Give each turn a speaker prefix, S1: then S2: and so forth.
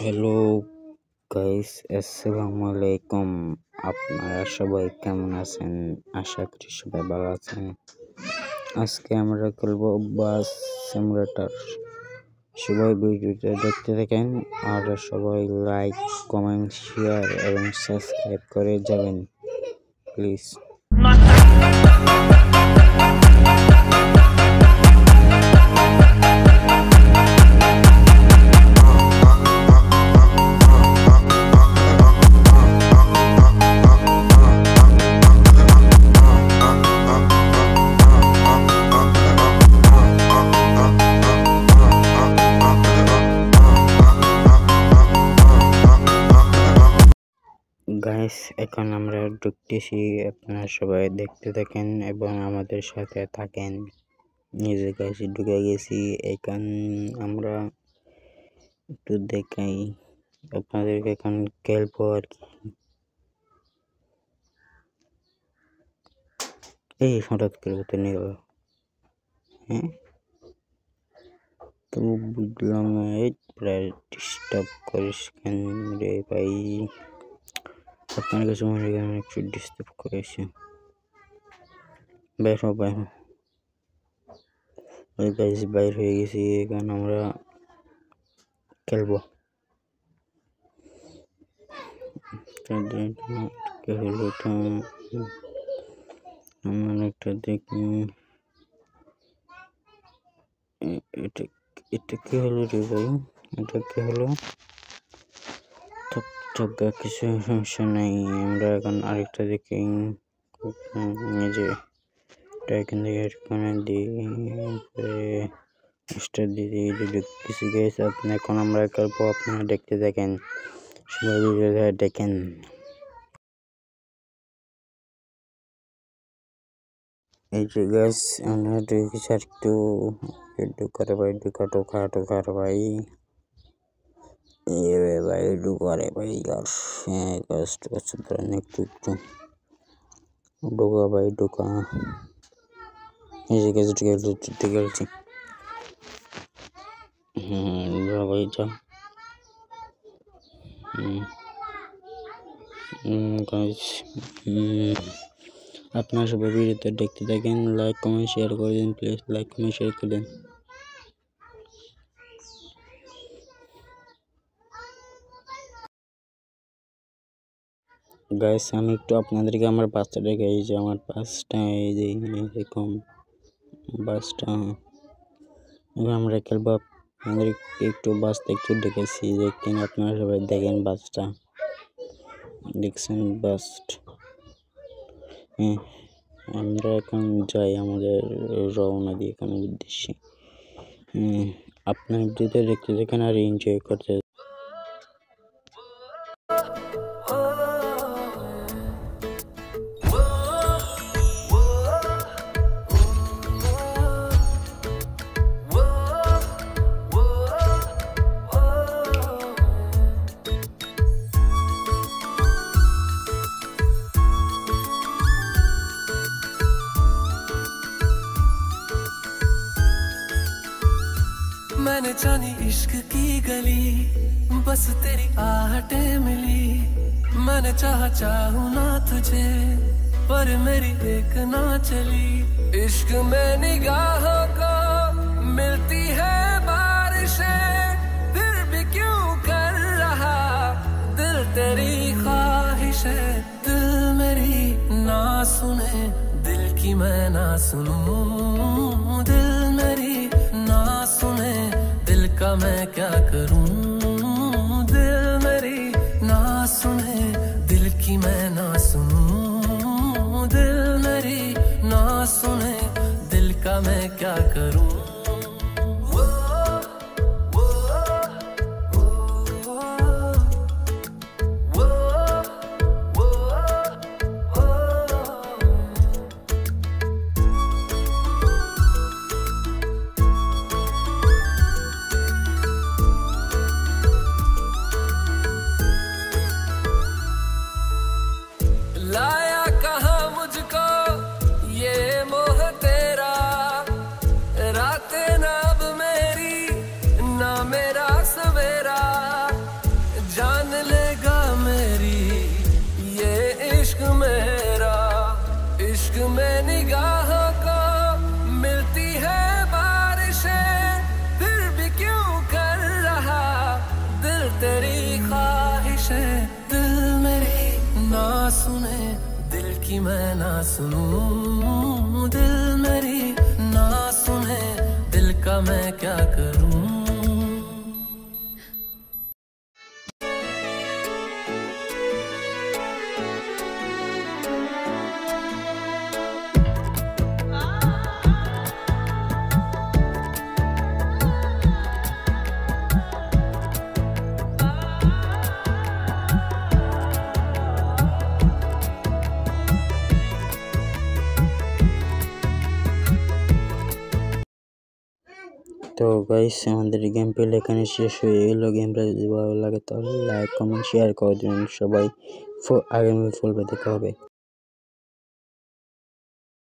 S1: Hello guys, আসসালামু আলাইকুম। আপনারা সবাই কেমন আছেন? আশা করি সবাই ভালো আছেন। আজকে আমরা খেলবো বাস সিমুলেটর। সবাই ভিডিওটা দেখতে থাকেন আর সবাই লাইক, কমেন্ট, শেয়ার এবং সাবস্ক্রাইব করে যাবেন প্লিজ। গাইস, এখন আমরা ঢুকতেছি, আপনারা সবাই দেখতে থাকেন এবং আমাদের সাথে থাকেন। নিজে কাছে ঢুকে গেছি, এখন আমরা একটু দেখাই আপনাদেরকে। এখন খেলবো আর কি। এই হঠাৎ করে তো নিয়ে গেল, হ্যাঁ তো বুঝলাম না। এই প্রায় ডিস্টার্ব করিস কেন রে ভাই? আপনার কাছে মনে হয় আমি একটু ডিস্টার্ব করেছি। বের হো। ওই গাইস, বাইর হয়ে গেছি। এখন আমরা খেলবো। আমরা একটা দেখি, এটা কি হলো রে ভাই? এটা কি হলো? কিছু সমস্যা নেই। আমরা এখন আরেকটা দেখি, নিজে এখান থেকে এখানে দিয়ে আপনি। এখন আমরা করবো, আপনারা দেখতে দেখেন, সবাই ভিডিও দেখেন। এই যে গাইস, আমরা দেখেছি আর একটু করে ভাই, ঢোকা ভাই। ভাই ঢুকারে ভাই, আর কষ্ট করছে একটু ঢোকা ভাই, ঢোকা। এই যে গাছ ঢুকে গেছি। ভাই যা। গাইস, আপনারা সবাই ভিডিওতে দেখতে থাকেন, লাইক কমেন্ট শেয়ার করে দিন প্লিজ। লাইক কমেন্ট শেয়ার করে দিন। গাইস, আমি একটু আপনাদেরকে আমার বাসটা দেখে, এই যে আমার বাসটা, এই যে এরকম বাসটা। এবার আমরা খেলবো। আপনাদের একটু বাসটা একটু দেখেছি, দেখেন আপনারা সবাই দেখেন বাসটা। দেখছেন বাসটা? হ্যাঁ, আমরা এখন যাই আমাদের রওনা দিয়ে কোনো উদ্দেশ্যে। আপনার ভিডিওতে দেখতে দেখেন আর এনজয় করতে।
S2: मैंने जानी इश्क की गली, बस तेरी आहटें मिली। मैंने चाहूँ ना तुझे, पर मेरी एक ना चली। इश्क में निगाहों को मिलती है बारिशें, फिर भी क्यों कर रहा दिल तेरी ख्वाहिशें। दिल मेरी ना सुने, दिल की मैं ना सुनूं। दिल मेरी ना सुने, दिल का मैं क्या करूं। दिल मेरी ना सुने, दिल की मैं ना सुनूं। दिल मेरी ना सुने, दिल का मैं क्या करूं। लाया कहाँ मुझको ये मोह तेरा, सुने दिल की मैं ना सुनूं, दिल मेरी ना सुने दिल का मैं क्या करूं।
S1: তো গাইস আমাদের গেম প্লে এখানে শেষ হয়ে গেল। গেমটা যদি ভালো লাগে তাহলে লাইক কমেন্ট শেয়ার করে দিন সবাই। আগামী ফুল দেখা হবে।